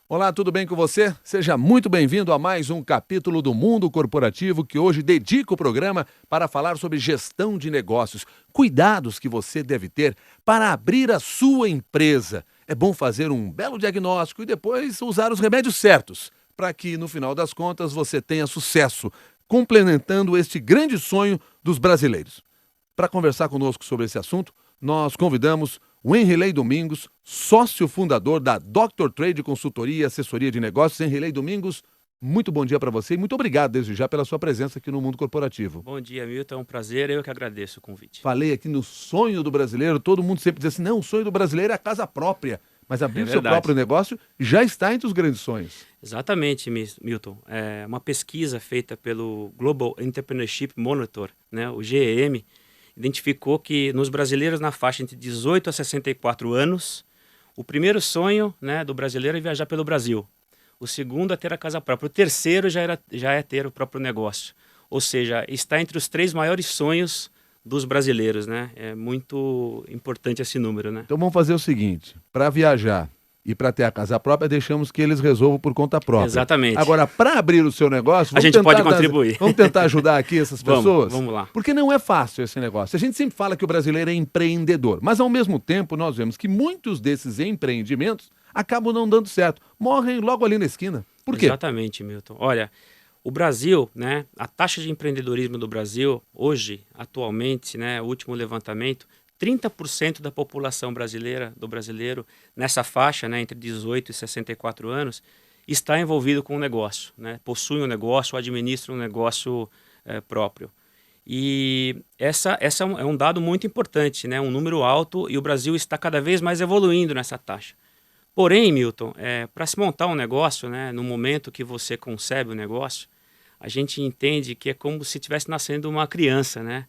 Olá, tudo bem com você? Seja muito bem-vindo a mais um capítulo do Mundo Corporativo que hoje dedica o programa para falar sobre gestão de negócios, cuidados que você deve ter para abrir a sua empresa. É bom fazer um belo diagnóstico e depois usar os remédios certos, para que no final das contas você tenha sucesso, complementando este grande sonho dos brasileiros. Para conversar conosco sobre esse assunto, nós convidamos o Henrilei Domingos, sócio fundador da Dr. Trade Consultoria e Assessoria de Negócios. Henrilei Domingos, muito bom dia para você e muito obrigado desde já pela sua presença aqui no Mundo Corporativo. Bom dia, Milton. É um prazer. Eu que agradeço o convite. Falei aqui no sonho do brasileiro, todo mundo sempre diz assim, não, o sonho do brasileiro é a casa própria. Mas abrir o seu próprio negócio já está entre os grandes sonhos. Exatamente, Milton. É uma pesquisa feita pelo Global Entrepreneurship Monitor, né, o GEM, identificou que nos brasileiros na faixa entre 18 a 64 anos, o primeiro sonho, né, do brasileiro é viajar pelo Brasil. O segundo é ter a casa própria. O terceiro já é ter o próprio negócio. Ou seja, está entre os 3 maiores sonhos dos brasileiros, né? É muito importante esse número, né? Então vamos fazer o seguinte, para viajar e para ter a casa própria, deixamos que eles resolvam por conta própria. Exatamente. Agora, para abrir o seu negócio... A gente pode contribuir. Vamos tentar ajudar aqui essas pessoas? Vamos lá. Porque não é fácil esse negócio. A gente sempre fala que o brasileiro é empreendedor, mas ao mesmo tempo nós vemos que muitos desses empreendimentos acabam não dando certo. Morrem logo ali na esquina. Por quê? Exatamente, Milton. Olha, o Brasil, né, a taxa de empreendedorismo do Brasil, hoje, atualmente, né, o último levantamento, 30% da população brasileira, do brasileiro, nessa faixa, né, entre 18 e 64 anos, está envolvido com um negócio, né, possui um negócio, administra um negócio próprio. E essa é um dado muito importante, né, um número alto, e o Brasil está cada vez mais evoluindo nessa taxa. Porém, Milton, para se montar um negócio, né, no momento que você concebe o negócio, a gente entende que é como se estivesse nascendo uma criança, né?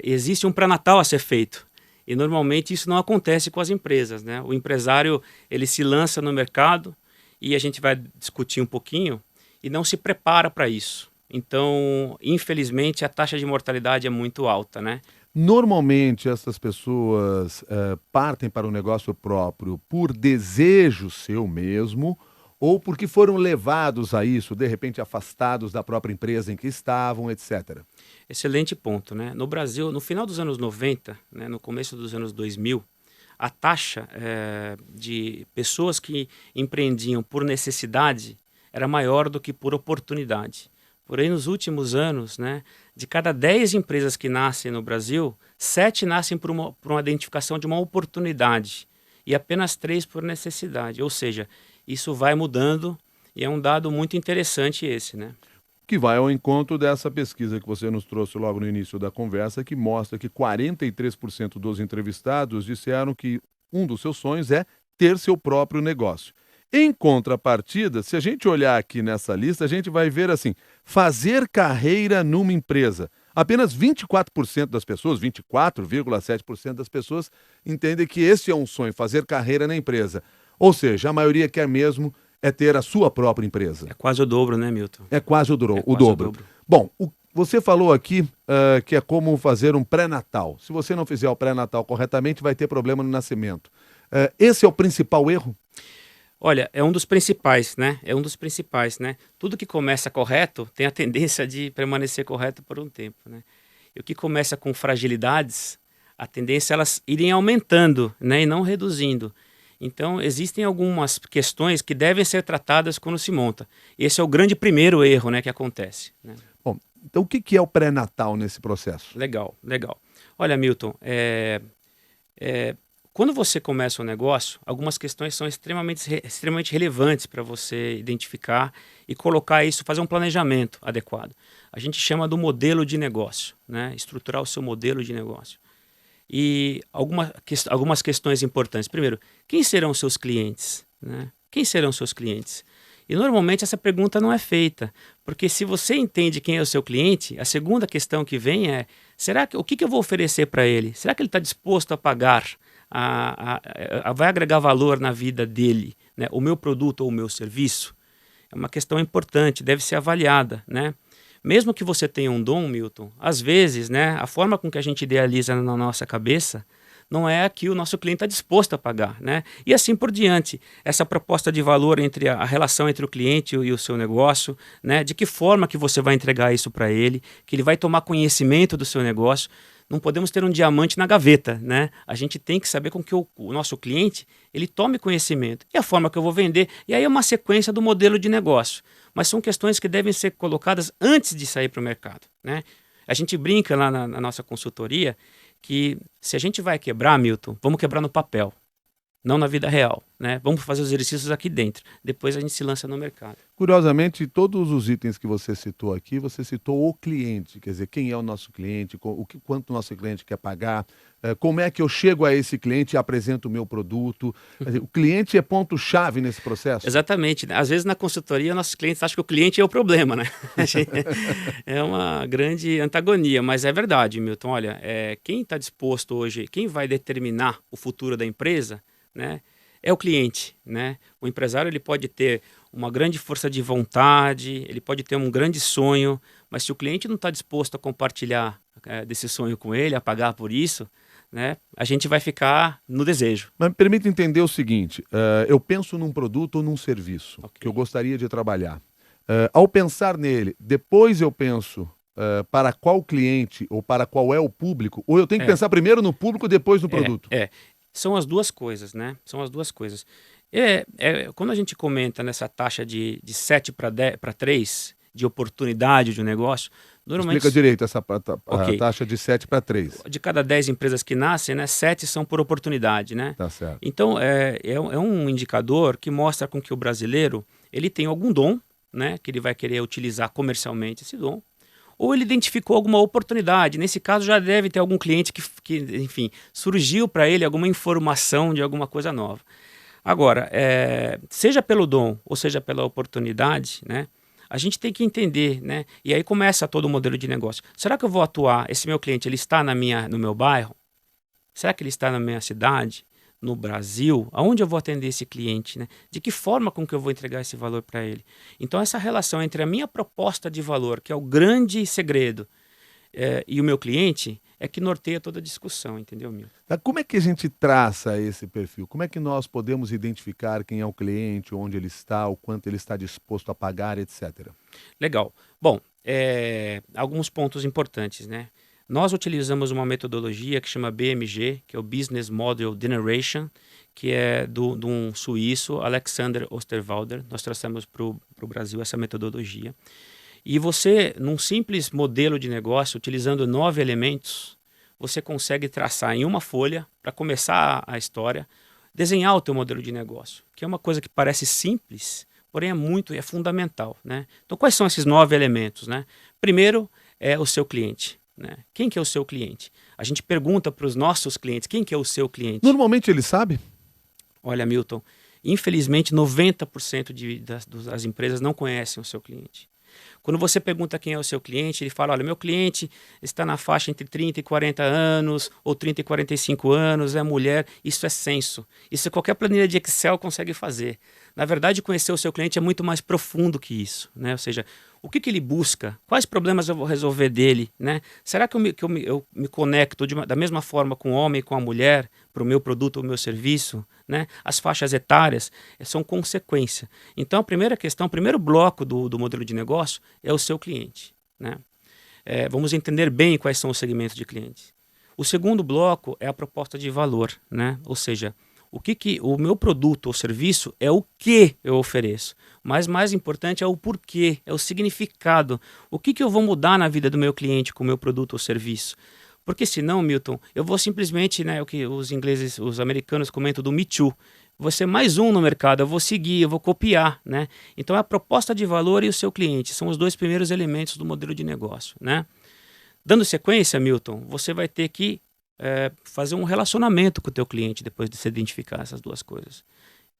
Existe um pré-natal a ser feito e normalmente isso não acontece com as empresas, né? O empresário ele se lança no mercado e a gente vai discutir um pouquinho e não se prepara para isso. Então, infelizmente, a taxa de mortalidade é muito alta, né? Normalmente essas pessoas partem para o negócio próprio por desejo seu mesmo ou porque foram levados a isso, de repente afastados da própria empresa em que estavam, etc. Excelente ponto, né? No Brasil, no final dos anos 90, né, no começo dos anos 2000, a taxa de pessoas que empreendiam por necessidade era maior do que por oportunidade. Porém, nos últimos anos, né, de cada 10 empresas que nascem no Brasil, 7 nascem por uma identificação de uma oportunidade e apenas 3 por necessidade. Ou seja, isso vai mudando e é um dado muito interessante esse, né? Que vai ao encontro dessa pesquisa que você nos trouxe logo no início da conversa, que mostra que 43% dos entrevistados disseram que um dos seus sonhos é ter seu próprio negócio. Em contrapartida, se a gente olhar aqui nessa lista, a gente vai ver assim, fazer carreira numa empresa. Apenas 24% das pessoas, 24,7% das pessoas entendem que esse é um sonho, fazer carreira na empresa. Ou seja, a maioria quer mesmo é ter a sua própria empresa. É quase o dobro, né, Milton? É quase o dobro. Bom, você falou aqui que é como fazer um pré-natal. Se você não fizer o pré-natal corretamente, vai ter problema no nascimento. Esse é o principal erro? Olha, é um dos principais, né? Tudo que começa correto tem a tendência de permanecer correto por um tempo, né? E o que começa com fragilidades, a tendência é elas irem aumentando, né, e não reduzindo. Então, existem algumas questões que devem ser tratadas quando se monta. Esse é o grande primeiro erro, né, que acontece, né? Bom, então o que é o pré-natal nesse processo? Legal. Olha, Milton, quando você começa um negócio, algumas questões são extremamente relevantes para você identificar e colocar isso, fazer um planejamento adequado. A gente chama do modelo de negócio, né? Estruturar o seu modelo de negócio. E algumas questões importantes. Primeiro, quem serão os seus clientes, né? Quem serão os seus clientes? E normalmente essa pergunta não é feita, porque se você entende quem é o seu cliente, a segunda questão que vem é, o que eu vou oferecer para ele? Será que ele está disposto a pagar? Vai agregar valor na vida dele, né? O meu produto ou o meu serviço? É uma questão importante, deve ser avaliada, né? Mesmo que você tenha um dom, Milton, às vezes, né, a forma com que a gente idealiza na nossa cabeça não é a que o nosso cliente está disposto a pagar, né? E assim por diante, essa proposta de valor entre a relação entre o cliente e o seu negócio, né? De que forma que você vai entregar isso para ele, que ele vai tomar conhecimento do seu negócio. Não podemos ter um diamante na gaveta, né? A gente tem que saber com que o nosso cliente ele tome conhecimento. E a forma que eu vou vender, e aí é uma sequência do modelo de negócio. Mas são questões que devem ser colocadas antes de sair para o mercado, né? A gente brinca lá na nossa consultoria que se a gente vai quebrar, Milton, vamos quebrar no papel, não na vida real, né? Vamos fazer os exercícios aqui dentro. Depois a gente se lança no mercado. Curiosamente, todos os itens que você citou aqui, você citou o cliente, quer dizer, quem é o nosso cliente, quanto o nosso cliente quer pagar, como é que eu chego a esse cliente e apresento o meu produto. Quer dizer, o cliente é ponto-chave nesse processo? Exatamente. Às vezes na consultoria, nossos clientes acham que o cliente é o problema, né? É uma grande antagonia, mas é verdade, Milton. Olha, quem está disposto hoje, quem vai determinar o futuro da empresa, né, é o cliente, né? O empresário ele pode ter uma grande força de vontade, ele pode ter um grande sonho, mas se o cliente não está disposto a compartilhar desse sonho com ele, a pagar por isso, né, a gente vai ficar no desejo. Mas me permita entender o seguinte, eu penso num produto ou num serviço que eu gostaria de trabalhar. Ao pensar nele, depois eu penso para qual cliente ou para qual é o público, ou eu tenho que pensar primeiro no público, depois no produto? São as duas coisas, né? São as duas coisas. Quando a gente comenta nessa taxa de 7 para 3 de oportunidade de um negócio, normalmente... Explica direito essa a taxa de 7 para 3. De cada 10 empresas que nascem, né, 7 são por oportunidade, né? Tá certo. Então, é um indicador que mostra com que o brasileiro ele tem algum dom, né, que ele vai querer utilizar comercialmente esse dom, ou ele identificou alguma oportunidade. Nesse caso, já deve ter algum cliente que enfim, surgiu para ele alguma informação de alguma coisa nova. Agora, seja pelo dom ou seja pela oportunidade, né, a gente tem que entender, né, e aí começa todo o modelo de negócio. Será que eu vou atuar, esse meu cliente, ele está no meu bairro? Será que ele está na minha cidade? No Brasil? Aonde eu vou atender esse cliente, né? De que forma com que eu vou entregar esse valor para ele? Então essa relação entre a minha proposta de valor, que é o grande segredo, e o meu cliente, é que norteia toda a discussão, entendeu, Milton? Como é que a gente traça esse perfil? Como é que nós podemos identificar quem é o cliente, onde ele está, o quanto ele está disposto a pagar, etc? Legal. Bom, alguns pontos importantes, né? Nós utilizamos uma metodologia que chama BMG, que é o Business Model Generation, que é de um suíço, Alexander Osterwalder. Nós trouxemos para o Brasil essa metodologia. E você, num simples modelo de negócio, utilizando 9 elementos, você consegue traçar em uma folha, para começar a história, desenhar o teu modelo de negócio, que é uma coisa que parece simples, porém é fundamental, né? Então, quais são esses 9 elementos, né? Primeiro é o seu cliente. Né? Quem que é o seu cliente? A gente pergunta para os nossos clientes, quem que é o seu cliente? Normalmente ele sabe? Olha, Milton, infelizmente 90% das empresas não conhecem o seu cliente. Quando você pergunta quem é o seu cliente, ele fala, olha, meu cliente está na faixa entre 30 e 40 anos, ou 30 e 45 anos, é mulher. Isso é censo. Isso qualquer planilha de Excel consegue fazer. Na verdade, conhecer o seu cliente é muito mais profundo que isso, né? Ou seja, o que ele busca? Quais problemas eu vou resolver dele, né? Será que eu me conecto da mesma forma com o homem e com a mulher para o meu produto ou o meu serviço, né? As faixas etárias são consequência. Então, a primeira questão, o primeiro bloco do modelo de negócio é o seu cliente, né? Vamos entender bem quais são os segmentos de clientes. O segundo bloco é a proposta de valor, né? Ou seja, o meu produto ou serviço é o que eu ofereço, mas mais importante é o porquê, é o significado. O que eu vou mudar na vida do meu cliente com o meu produto ou serviço? Porque senão, Milton, eu vou simplesmente, né, o que os americanos comentam do Me Too, vou ser mais um no mercado, eu vou seguir, eu vou copiar, né? Então a proposta de valor e o seu cliente são os dois primeiros elementos do modelo de negócio, né? Dando sequência, Milton, você vai ter que fazer um relacionamento com o teu cliente depois de se identificar essas duas coisas.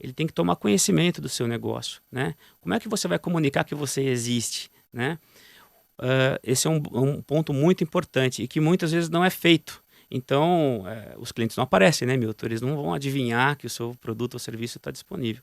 Ele tem que tomar conhecimento do seu negócio, né? Como é que você vai comunicar que você existe, né? Esse é um ponto muito importante e que muitas vezes não é feito. Então, os clientes não aparecem, né, Milton? Eles não vão adivinhar que o seu produto ou serviço está disponível.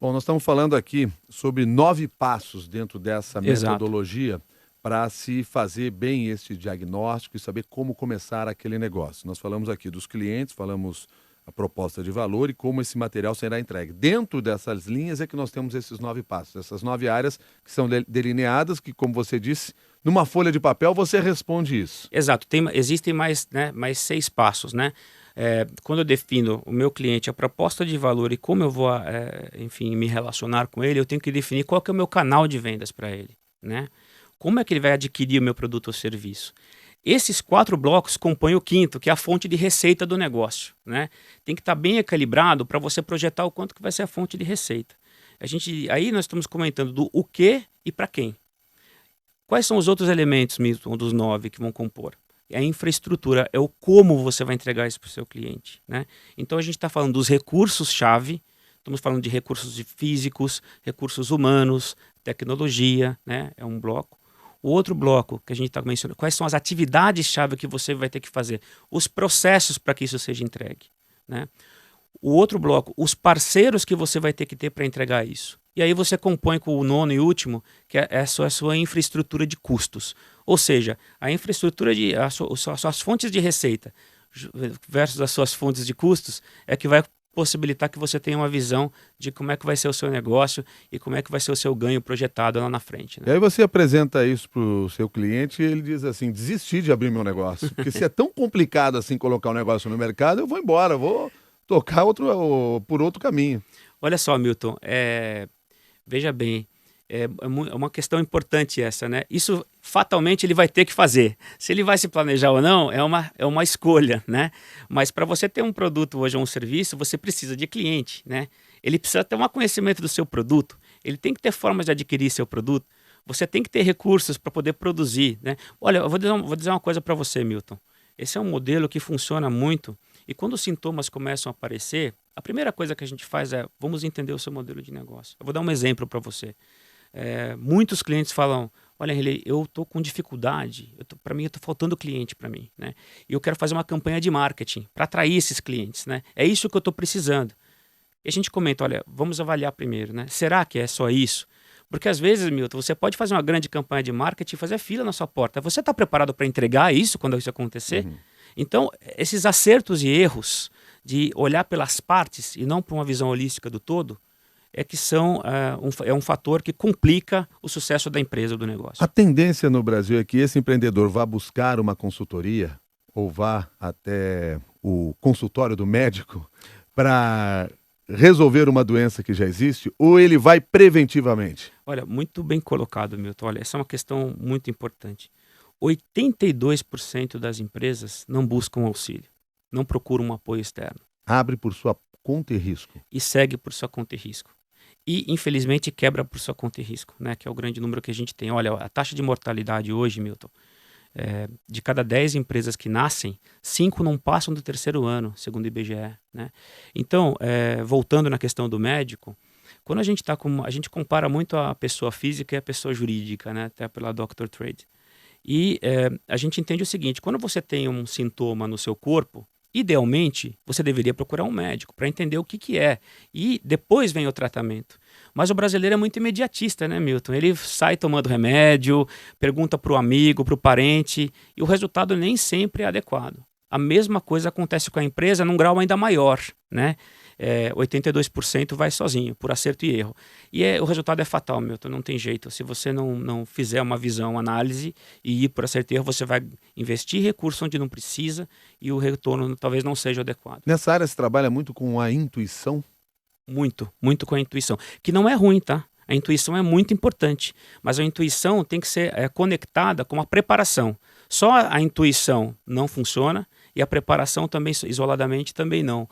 Bom, nós estamos falando aqui sobre 9 passos dentro dessa metodologia para se fazer bem esse diagnóstico e saber como começar aquele negócio. Nós falamos aqui dos clientes, falamos a proposta de valor e como esse material será entregue. Dentro dessas linhas é que nós temos esses 9 passos, essas 9 áreas que são delineadas, que, como você disse, numa folha de papel você responde isso. Exato. Existem mais 6 passos, né? Quando eu defino o meu cliente, a proposta de valor e como eu vou, enfim, me relacionar com ele, eu tenho que definir qual que é o meu canal de vendas para ele, né? Como é que ele vai adquirir o meu produto ou serviço? Esses 4 blocos compõem o quinto, que é a fonte de receita do negócio, né? Tem que estar bem equilibrado para você projetar o quanto que vai ser a fonte de receita. Aí nós estamos comentando do o que e para quem. Quais são os outros elementos, Milton, dos 9 que vão compor? É a infraestrutura, é o como você vai entregar isso para o seu cliente, né? Então a gente está falando dos recursos-chave, estamos falando de recursos físicos, recursos humanos, tecnologia, né? É um bloco. O outro bloco que a gente está mencionando, quais são as atividades-chave que você vai ter que fazer, os processos para que isso seja entregue, né? O outro bloco, os parceiros que você vai ter que ter para entregar isso. E aí você compõe com o 9º e último, que é a sua infraestrutura de custos. Ou seja, a infraestrutura as suas fontes de receita versus as suas fontes de custos é que vai possibilitar que você tenha uma visão de como é que vai ser o seu negócio e como é que vai ser o seu ganho projetado lá na frente, né? E aí você apresenta isso para o seu cliente e ele diz assim, desisti de abrir meu negócio, porque se é tão complicado assim colocar um negócio no mercado, eu vou embora, vou tocar por outro caminho. Olha só, Milton, veja bem, é uma questão importante essa, né? Isso fatalmente ele vai ter que fazer. Se ele vai se planejar ou não, é uma escolha, né? Mas para você ter um produto hoje ou um serviço, você precisa de cliente, né? Ele precisa ter um conhecimento do seu produto, ele tem que ter formas de adquirir seu produto, você tem que ter recursos para poder produzir, né? Olha, eu vou dizer uma coisa para você, Milton. Esse é um modelo que funciona muito e quando os sintomas começam a aparecer, a primeira coisa que a gente faz é, vamos entender o seu modelo de negócio. Eu vou dar um exemplo para você. Muitos clientes falam, olha, Riley, eu estou com dificuldade, para mim, está faltando cliente para mim, né? E eu quero fazer uma campanha de marketing para atrair esses clientes, né? É isso que eu estou precisando. E a gente comenta, olha, vamos avaliar primeiro, né? Será que é só isso? Porque às vezes, Milton, você pode fazer uma grande campanha de marketing e fazer fila na sua porta. Você está preparado para entregar isso quando isso acontecer? Uhum. Então, esses acertos e erros de olhar pelas partes e não por uma visão holística do todo, é que é um fator que complica o sucesso da empresa ou do negócio. A tendência no Brasil é que esse empreendedor vá buscar uma consultoria ou vá até o consultório do médico para resolver uma doença que já existe, ou ele vai preventivamente? Olha, muito bem colocado, Milton. Olha, essa é uma questão muito importante. 82% das empresas não buscam auxílio, não procuram um apoio externo. Abre por sua conta e risco. E segue por sua conta e risco. E, infelizmente, quebra por sua conta e risco, né? Que é o grande número que a gente tem. Olha, a taxa de mortalidade hoje, Milton, de cada 10 empresas que nascem, 5 não passam do 3º ano, segundo o IBGE, né? Então, voltando na questão do médico, quando a gente compara muito a pessoa física e a pessoa jurídica, né? Até pela Dr. Trade. E a gente entende o seguinte, quando você tem um sintoma no seu corpo, idealmente, você deveria procurar um médico para entender o que é. E depois vem o tratamento. Mas o brasileiro é muito imediatista, né, Milton? Ele sai tomando remédio, pergunta para o amigo, para o parente, e o resultado nem sempre é adequado. A mesma coisa acontece com a empresa num grau ainda maior, né? 82% vai sozinho, por acerto e erro. E o resultado é fatal, Milton, não tem jeito. Se você não fizer uma visão, análise e ir por acerto e erro, você vai investir recurso onde não precisa e o retorno talvez não seja adequado. Nessa área você trabalha muito com a intuição? Muito, muito com a intuição. Que não é ruim, tá? A intuição é muito importante, mas a intuição tem que ser conectada com a preparação. Só a intuição não funciona e a preparação também, isoladamente, também não.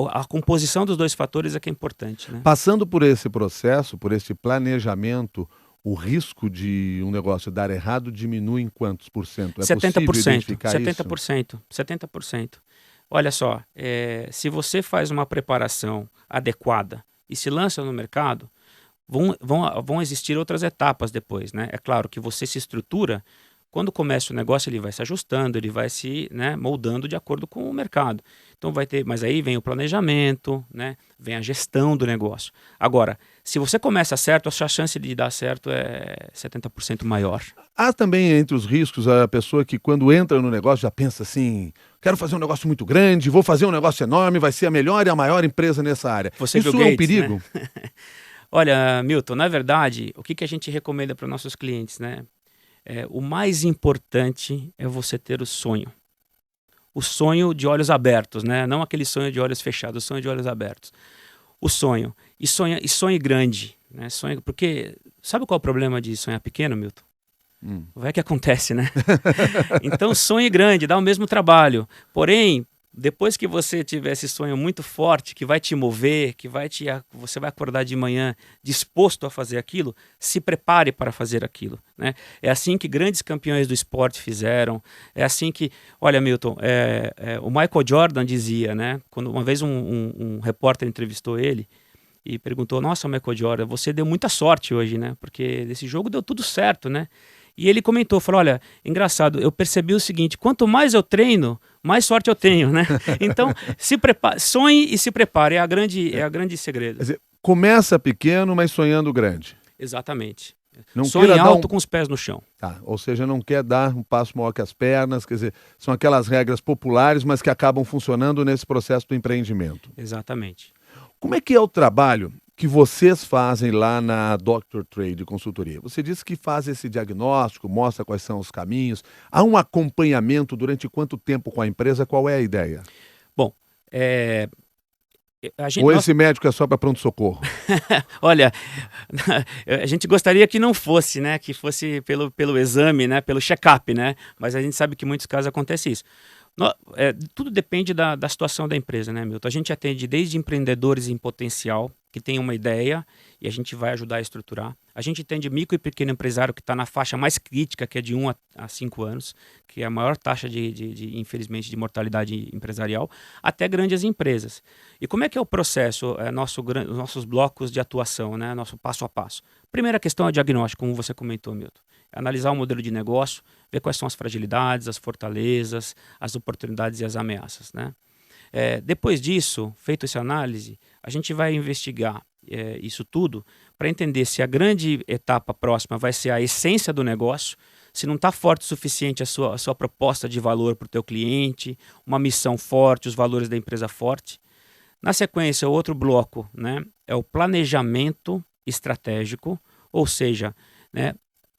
A composição dos dois fatores é que é importante, né? Passando por esse processo, por esse planejamento, o risco de um negócio dar errado diminui em quantos por cento? É 70%, possível identificar 70%, isso? 70%. Olha só, se você faz uma preparação adequada e se lança no mercado, vão existir outras etapas depois, né? É claro que você se estrutura. Quando começa o negócio, ele vai se ajustando, ele vai se, né, moldando de acordo com o mercado. Então vai ter, mas aí vem o planejamento, né, vem a gestão do negócio. Agora, se você começa certo, a sua chance de dar certo é 70% maior. Há também entre os riscos a pessoa que quando entra no negócio já pensa assim, quero fazer um negócio muito grande, vou fazer um negócio enorme, vai ser a melhor e a maior empresa nessa área. Você Isso Bill é um Gates, perigo? né? Olha, Milton, na verdade, o que a gente recomenda para nossos clientes, né? O mais importante é você ter o sonho. O sonho de olhos abertos, né? Não aquele sonho de olhos fechados, o sonho de olhos abertos. O sonho. E sonhe grande, né? Porque sabe qual é o problema de sonhar pequeno, Milton? Vai que acontece, né? Então sonhe grande, dá o mesmo trabalho. Porém, depois que você tiver esse sonho muito forte, que vai te mover, você vai acordar de manhã disposto a fazer aquilo, se prepare para fazer aquilo, né? É assim que grandes campeões do esporte fizeram. É assim que, olha, Milton, o Michael Jordan dizia, né? Quando uma vez um repórter entrevistou ele e perguntou: Nossa, Michael Jordan, você deu muita sorte hoje, né? Porque nesse jogo deu tudo certo, né? E ele comentou, falou: olha, engraçado, eu percebi o seguinte, quanto mais eu treino, mais sorte eu tenho, né? Então, sonhe e se prepare, é a grande segredo. Quer dizer, começa pequeno, mas sonhando grande. Exatamente. Não sonhe alto com os pés no chão. Tá, ou seja, não quer dar um passo maior que as pernas, quer dizer, são aquelas regras populares, mas que acabam funcionando nesse processo do empreendimento. Exatamente. Como é que é o trabalho que vocês fazem lá na Dr. Trade Consultoria? Você disse que faz esse diagnóstico, mostra quais são os caminhos. Há um acompanhamento durante quanto tempo com a empresa? Qual é a ideia? Bom, Ou esse médico é só para pronto-socorro? Olha, a gente gostaria que não fosse, né? Que fosse pelo exame, né? Pelo check-up, né? Mas a gente sabe que em muitos casos acontece isso. Tudo depende da situação da empresa, né, Milton? A gente atende desde empreendedores em potencial, que tem uma ideia, e a gente vai ajudar a estruturar. A gente atende micro e pequeno empresário que está na faixa mais crítica, que é de 1 a 5 anos, que é a maior taxa infelizmente, de mortalidade empresarial, até grandes empresas. E como é que é o processo, nossos blocos de atuação, né, nosso passo a passo? Primeira questão é o diagnóstico, como você comentou, Milton. Analisar o modelo de negócio, ver quais são as fragilidades, as fortalezas, as oportunidades e as ameaças, né? Depois disso, feito essa análise, a gente vai investigar isso tudo para entender se a grande etapa próxima vai ser a essência do negócio, se não está forte o suficiente a sua proposta de valor para o teu cliente, uma missão forte, os valores da empresa forte. Na sequência, o outro bloco, né, é o planejamento estratégico, ou seja, né,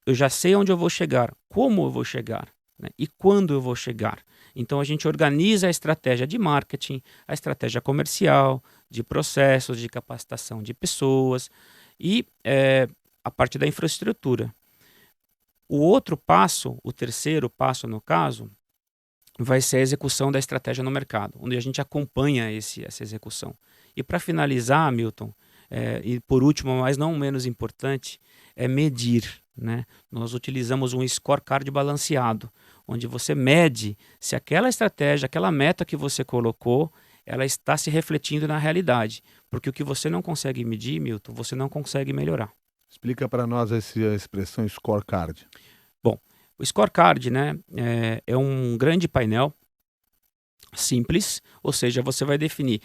eu já sei onde eu vou chegar, como eu vou chegar, né, e quando eu vou chegar. Então a gente organiza a estratégia de marketing, a estratégia comercial, de processos, de capacitação de pessoas e a parte da infraestrutura. O outro passo, o terceiro passo no caso, vai ser a execução da estratégia no mercado, onde a gente acompanha essa execução. E para finalizar, Milton, e por último, mas não menos importante, é medir, né? Nós utilizamos um scorecard balanceado, onde você mede se aquela estratégia, aquela meta que você colocou, ela está se refletindo na realidade. Porque o que você não consegue medir, Milton, você não consegue melhorar. Explica para nós essa expressão scorecard. Bom, o scorecard, né, é um grande painel simples, ou seja, você vai definir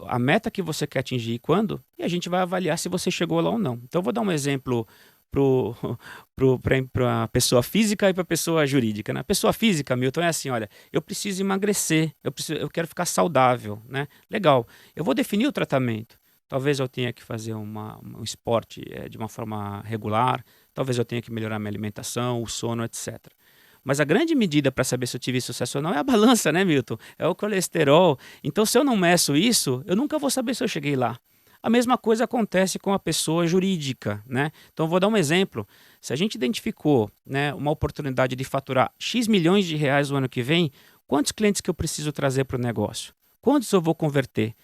a meta que você quer atingir e quando, e a gente vai avaliar se você chegou lá ou não. Então, eu vou dar um exemplo para a pessoa física e para a pessoa jurídica, né? A pessoa física, Milton, é assim: olha, eu preciso emagrecer, eu quero ficar saudável, né? Legal, eu vou definir o tratamento. Talvez eu tenha que fazer um esporte de uma forma regular, talvez eu tenha que melhorar minha alimentação, o sono, etc. Mas a grande medida para saber se eu tive sucesso ou não é a balança, né, Milton? É o colesterol. Então, se eu não meço isso, eu nunca vou saber se eu cheguei lá. A mesma coisa acontece com a pessoa jurídica, né? Então, vou dar um exemplo. Se a gente identificou, né, uma oportunidade de faturar X milhões de reais no ano que vem, quantos clientes que eu preciso trazer para o negócio? Quantos eu vou converter?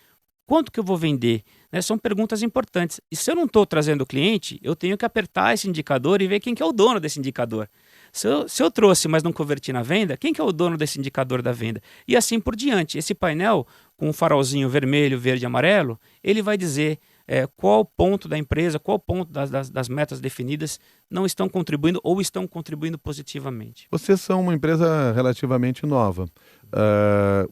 Quanto que eu vou vender? Né? São perguntas importantes. E se eu não estou trazendo cliente, eu tenho que apertar esse indicador e ver quem que é o dono desse indicador. Se eu trouxe, mas não converti na venda, quem que é o dono desse indicador da venda? E assim por diante. Esse painel, com um farolzinho vermelho, verde e amarelo, ele vai dizer qual ponto da empresa, qual ponto das metas definidas não estão contribuindo ou estão contribuindo positivamente. Vocês são uma empresa relativamente nova.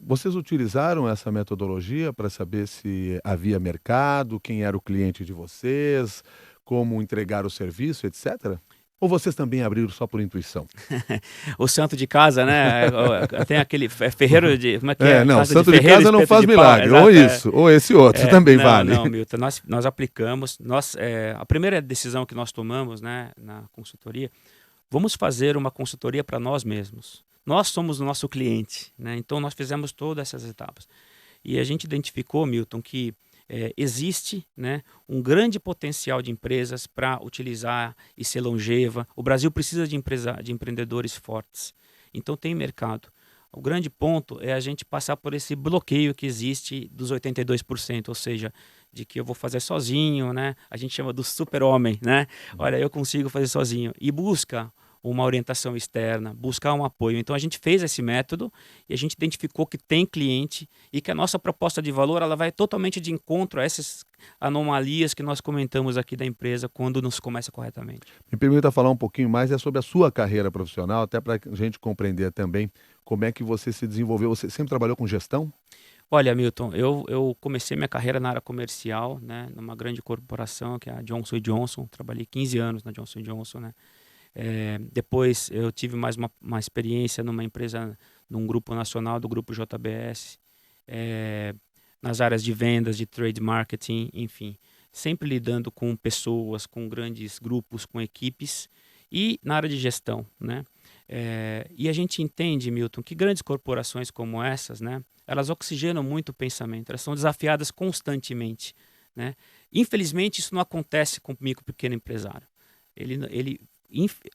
Vocês utilizaram essa metodologia para saber se havia mercado, quem era o cliente de vocês, como entregar o serviço, etc.? Ou vocês também abriram só por intuição? O santo de casa, né? Tem aquele ferreiro de... Como é que é? Não, Casa santo de casa não faz milagre. Ou isso, ou esse outro também vale. Não, Milton, nós aplicamos. A primeira decisão que nós tomamos, né, na consultoria, vamos fazer uma consultoria para nós mesmos. Nós somos o nosso cliente, né? Então nós fizemos todas essas etapas. E a gente identificou, Milton, que existe, né, um grande potencial de empresas para utilizar e ser longeva. O Brasil precisa de empreendedores fortes. Então tem mercado. O grande ponto é a gente passar por esse bloqueio que existe dos 82%, ou seja, de que eu vou fazer sozinho, né? A gente chama do super-homem, né? Olha, eu consigo fazer sozinho. E busca uma orientação externa, buscar um apoio. Então a gente fez esse método e a gente identificou que tem cliente e que a nossa proposta de valor ela vai totalmente de encontro a essas anomalias que nós comentamos aqui da empresa quando nos começa corretamente. Me permita falar um pouquinho mais sobre a sua carreira profissional, até para a gente compreender também como é que você se desenvolveu. Você sempre trabalhou com gestão? Olha, Milton, eu comecei minha carreira na área comercial, né, numa grande corporação que é a Johnson & Johnson. Trabalhei 15 anos na Johnson & Johnson, né? Depois eu tive mais uma experiência numa empresa, num grupo nacional do grupo JBS, nas áreas de vendas, de trade marketing, enfim, sempre lidando com pessoas, com grandes grupos, com equipes e na área de gestão, né? E a gente entende, Milton, que grandes corporações como essas, né, elas oxigenam muito o pensamento, elas são desafiadas constantemente, né? Infelizmente isso não acontece com o micro pequeno empresário. Ele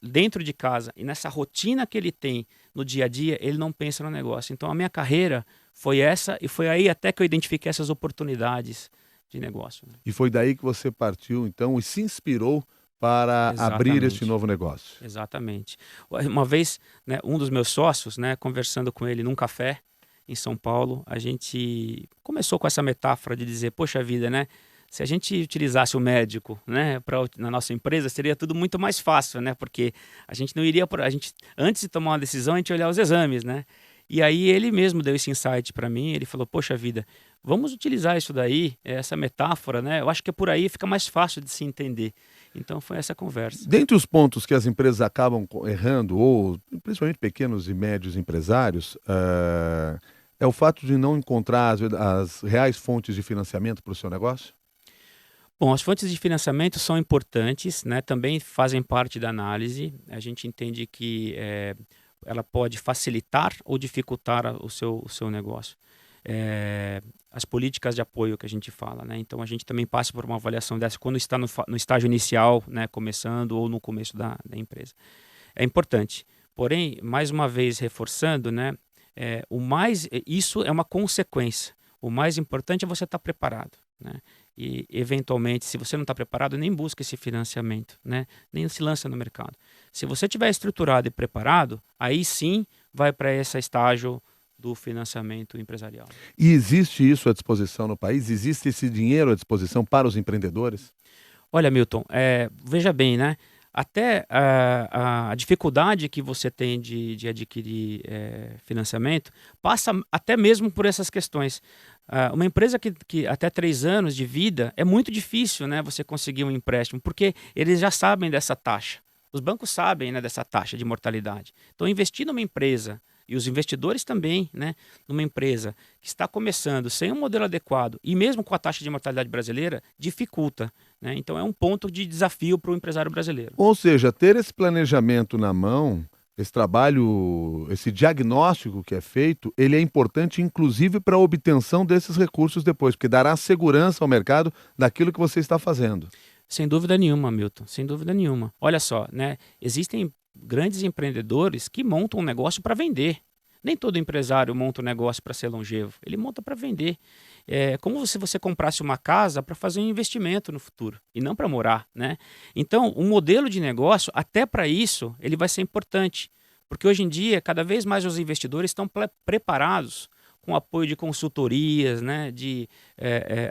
dentro de casa e nessa rotina que ele tem no dia a dia, ele não pensa no negócio. Então a minha carreira foi essa e foi aí até que eu identifiquei essas oportunidades de negócio. Né? E foi daí que você partiu então e se inspirou para abrir este novo negócio. Exatamente. Uma vez, né, um dos meus sócios, né, conversando com ele num café em São Paulo, a gente começou com essa metáfora de dizer, poxa vida, né? Se a gente utilizasse o médico, né, na nossa empresa, seria tudo muito mais fácil, né? Porque a gente não iria antes de tomar uma decisão, a gente ia olhar os exames, né? E aí ele mesmo deu esse insight para mim, ele falou: "Poxa vida, vamos utilizar isso daí, essa metáfora, né? Eu acho que é por aí fica mais fácil de se entender". Então foi essa conversa. Dentre os pontos que as empresas acabam errando, ou principalmente pequenos e médios empresários, é o fato de não encontrar as reais fontes de financiamento para o seu negócio? Bom, as fontes de financiamento são importantes, né? Também fazem parte da análise. A gente entende que ela pode facilitar ou dificultar o seu negócio. As políticas de apoio que a gente fala, né? Então a gente também passa por uma avaliação dessa quando está no estágio inicial, né? Começando ou no começo da empresa. É importante. Porém, mais uma vez reforçando, né? Isso é uma consequência. O mais importante é você estar preparado, né? E, eventualmente, se você não está preparado, nem busca esse financiamento, né? Nem se lança no mercado. Se você estiver estruturado e preparado, aí sim vai para esse estágio do financiamento empresarial. E existe isso à disposição no país? Existe esse dinheiro à disposição para os empreendedores? Olha, Milton, veja bem, né? Até a dificuldade que você tem de adquirir financiamento passa até mesmo por essas questões. Uma empresa que até 3 anos de vida é muito difícil, né, você conseguir um empréstimo, porque eles já sabem dessa taxa. Os bancos sabem, né, dessa taxa de mortalidade. Então, investir numa empresa, e os investidores também, né, numa empresa que está começando sem um modelo adequado e mesmo com a taxa de mortalidade brasileira, dificulta. Né? Então é um ponto de desafio para o empresário brasileiro. Ou seja, ter esse planejamento na mão, esse trabalho, esse diagnóstico que é feito, ele é importante inclusive para a obtenção desses recursos depois, porque dará segurança ao mercado daquilo que você está fazendo. Sem dúvida nenhuma, Milton, sem dúvida nenhuma. Olha só, né? Existem grandes empreendedores que montam um negócio para vender. Nem todo empresário monta um negócio para ser longevo, ele monta para vender. É como se você comprasse uma casa para fazer um investimento no futuro e não para morar, né? Então, um modelo de negócio, até para isso, ele vai ser importante, porque hoje em dia, cada vez mais os investidores estão preparados com apoio de consultorias, né, de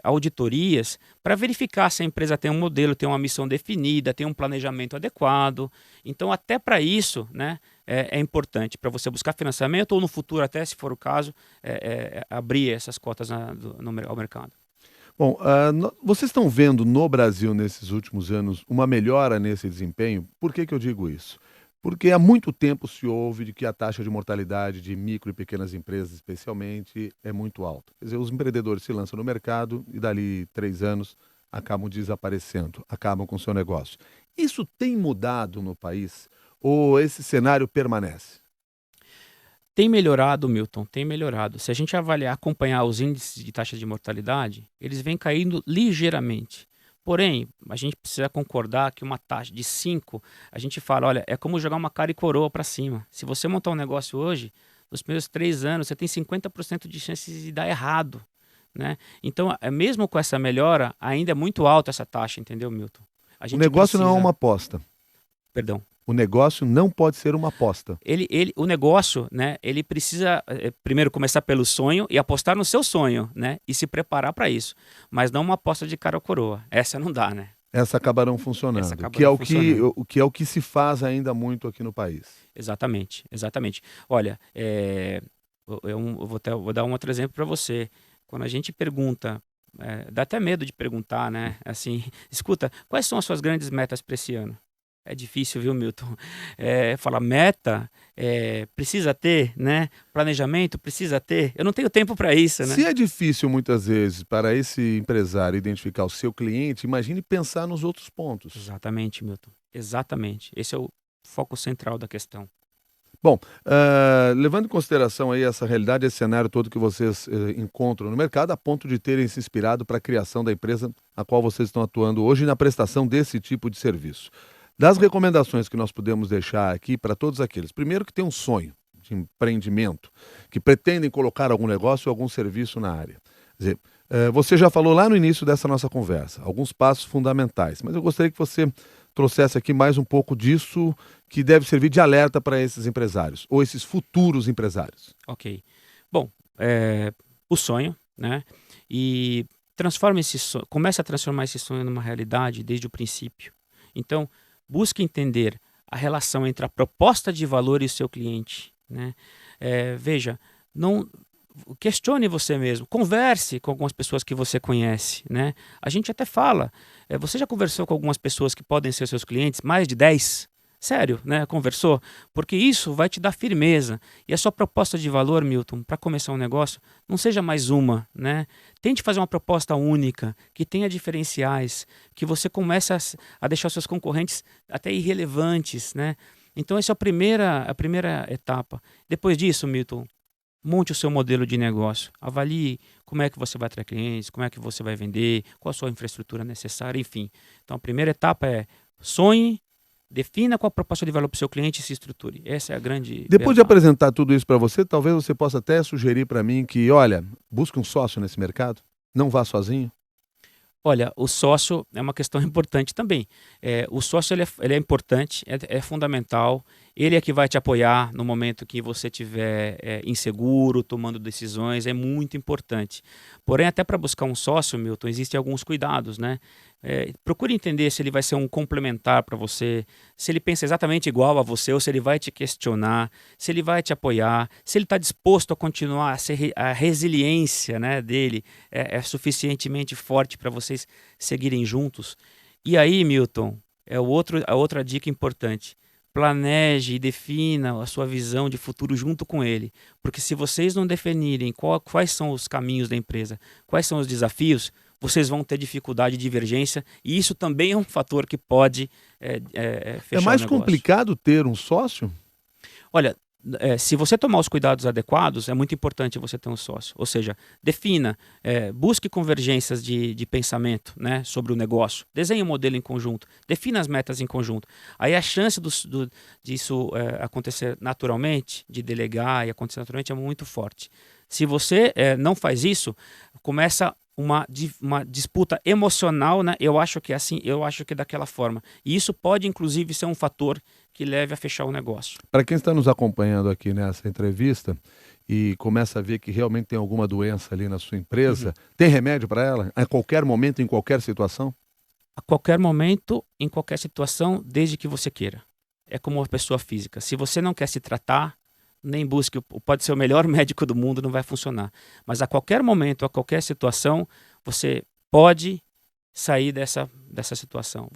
auditorias, para verificar se a empresa tem um modelo, tem uma missão definida, tem um planejamento adequado. Então, até para isso, né, é importante para você buscar financiamento ou no futuro, até se for o caso, abrir essas cotas ao mercado. Bom, vocês estão vendo no Brasil, nesses últimos anos, uma melhora nesse desempenho? Por que eu digo isso? Porque há muito tempo se ouve de que a taxa de mortalidade de micro e pequenas empresas, especialmente, é muito alta. Quer dizer, os empreendedores se lançam no mercado e dali 3 anos acabam desaparecendo, acabam com o seu negócio. Isso tem mudado no país ou esse cenário permanece? Tem melhorado, Milton, tem melhorado. Se a gente avaliar, acompanhar os índices de taxa de mortalidade, eles vêm caindo ligeiramente. Porém, a gente precisa concordar que uma taxa de 5, a gente fala, olha, é como jogar uma cara e coroa para cima. Se você montar um negócio hoje, nos primeiros 3 anos, você tem 50% de chances de dar errado, né? Então, mesmo com essa melhora, ainda é muito alta essa taxa, entendeu, Milton? O negócio não é uma aposta. Perdão. O negócio não pode ser uma aposta. O negócio, né, ele precisa primeiro começar pelo sonho e apostar no seu sonho, né, e se preparar para isso. Mas não uma aposta de cara ou coroa. Essa não dá, né? Essa acabarão funcionando. Essa acabarão funcionando. Que é o que se faz ainda muito aqui no país. Exatamente, exatamente. Olha, eu vou dar um outro exemplo para você. Quando a gente pergunta, dá até medo de perguntar, né? Assim, escuta, quais são as suas grandes metas para esse ano? É difícil, viu, Milton? Falar meta, precisa ter, né? Planejamento, precisa ter. Eu não tenho tempo para isso, né? Se é difícil, muitas vezes, para esse empresário identificar o seu cliente, imagine pensar nos outros pontos. Exatamente, Milton. Exatamente. Esse é o foco central da questão. Bom, levando em consideração aí essa realidade, esse cenário todo que vocês encontram no mercado, a ponto de terem se inspirado para a criação da empresa a qual vocês estão atuando hoje na prestação desse tipo de serviço. Das recomendações que nós podemos deixar aqui para todos aqueles, primeiro que tem um sonho de empreendimento, que pretendem colocar algum negócio ou algum serviço na área. Quer dizer, você já falou lá no início dessa nossa conversa, alguns passos fundamentais, mas eu gostaria que você trouxesse aqui mais um pouco disso que deve servir de alerta para esses empresários, ou esses futuros empresários. Ok. Bom, o sonho, né? E comece a transformar esse sonho numa realidade desde o princípio. Então, busque entender a relação entre a proposta de valor e o seu cliente, né? Veja, não questione você mesmo, converse com algumas pessoas que você conhece, né? A gente até fala, você já conversou com algumas pessoas que podem ser seus clientes, mais de 10? Sério, né? Conversou? Porque isso vai te dar firmeza. E a sua proposta de valor, Milton, para começar um negócio, não seja mais uma, né? Tente fazer uma proposta única, que tenha diferenciais, que você comece a deixar os seus concorrentes até irrelevantes, né? Então essa é a primeira etapa. Depois disso, Milton, monte o seu modelo de negócio. Avalie como é que você vai atrair clientes, como é que você vai vender, qual a sua infraestrutura necessária, enfim. Então a primeira etapa é sonhe, defina qual a proposta de valor para o seu cliente e se estruture. Essa é a grande Depois de apresentar tudo isso para você, talvez você possa até sugerir para mim que, olha, busque um sócio nesse mercado, não vá sozinho. Olha, o sócio é uma questão importante também. O sócio ele é importante, é fundamental. Ele é que vai te apoiar no momento que você estiver inseguro, tomando decisões, é muito importante. Porém, até para buscar um sócio, Milton, existem alguns cuidados, né? Procure entender se ele vai ser um complementar para você, se ele pensa exatamente igual a você ou se ele vai te questionar, se ele vai te apoiar, se ele está disposto a continuar, a resiliência, né, dele é suficientemente forte para vocês seguirem juntos. E aí, Milton, a outra dica importante. Planeje e defina a sua visão de futuro junto com ele. Porque se vocês não definirem quais são os caminhos da empresa, quais são os desafios, vocês vão ter dificuldade de divergência e isso também é um fator que pode fechar É mais o negócio. complicado ter um sócio? Olha, se você tomar os cuidados adequados, é muito importante você ter um sócio. Ou seja, defina, busque convergências de pensamento, né, sobre o negócio. Desenhe um modelo em conjunto. Defina as metas em conjunto. Aí a chance disso acontecer naturalmente, de delegar e acontecer naturalmente, é muito forte. Se você não faz isso, começa uma disputa emocional, né? Eu acho que é assim, eu acho que é daquela forma. E isso pode, inclusive, ser um fator que leve a fechar o negócio. Para quem está nos acompanhando aqui nessa entrevista e começa a ver que realmente tem alguma doença ali na sua empresa, tem remédio para ela? A qualquer momento, em qualquer situação? A qualquer momento, em qualquer situação, desde que você queira. É como uma pessoa física. Se você não quer se tratar, nem busque, pode ser o melhor médico do mundo, não vai funcionar. Mas a qualquer momento, a qualquer situação, você pode sair dessa situação.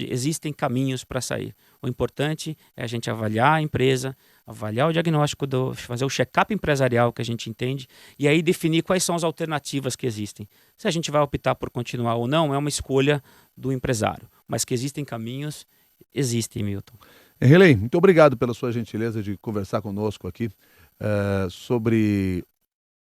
Existem caminhos para sair. O importante é a gente avaliar a empresa, avaliar o diagnóstico, fazer o check-up empresarial que a gente entende e aí definir quais são as alternativas que existem. Se a gente vai optar por continuar ou não, é uma escolha do empresário. Mas que existem caminhos, existem, Milton. Henrilen, muito obrigado pela sua gentileza de conversar conosco aqui sobre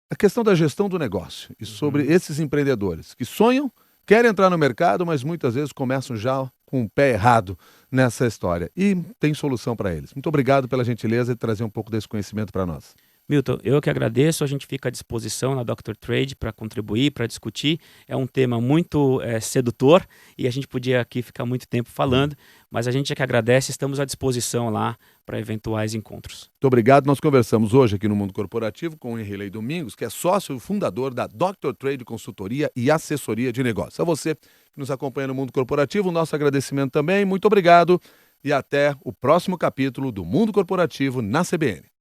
a questão da gestão do negócio e sobre esses empreendedores que sonham, querem entrar no mercado, mas muitas vezes começam já com o pé errado nessa história. E tem solução para eles. Muito obrigado pela gentileza de trazer um pouco desse conhecimento para nós. Milton, eu que agradeço. A gente fica à disposição na Dr. Trade para contribuir, para discutir. É um tema muito sedutor e a gente podia aqui ficar muito tempo falando, mas a gente é que agradece. Estamos à disposição lá para eventuais encontros. Muito obrigado. Nós conversamos hoje aqui no Mundo Corporativo com o Henrilen Domingos, que é sócio e fundador da Dr. Trade Consultoria e Assessoria de Negócios. A você que nos acompanha no Mundo Corporativo, nosso agradecimento também. Muito obrigado e até o próximo capítulo do Mundo Corporativo na CBN.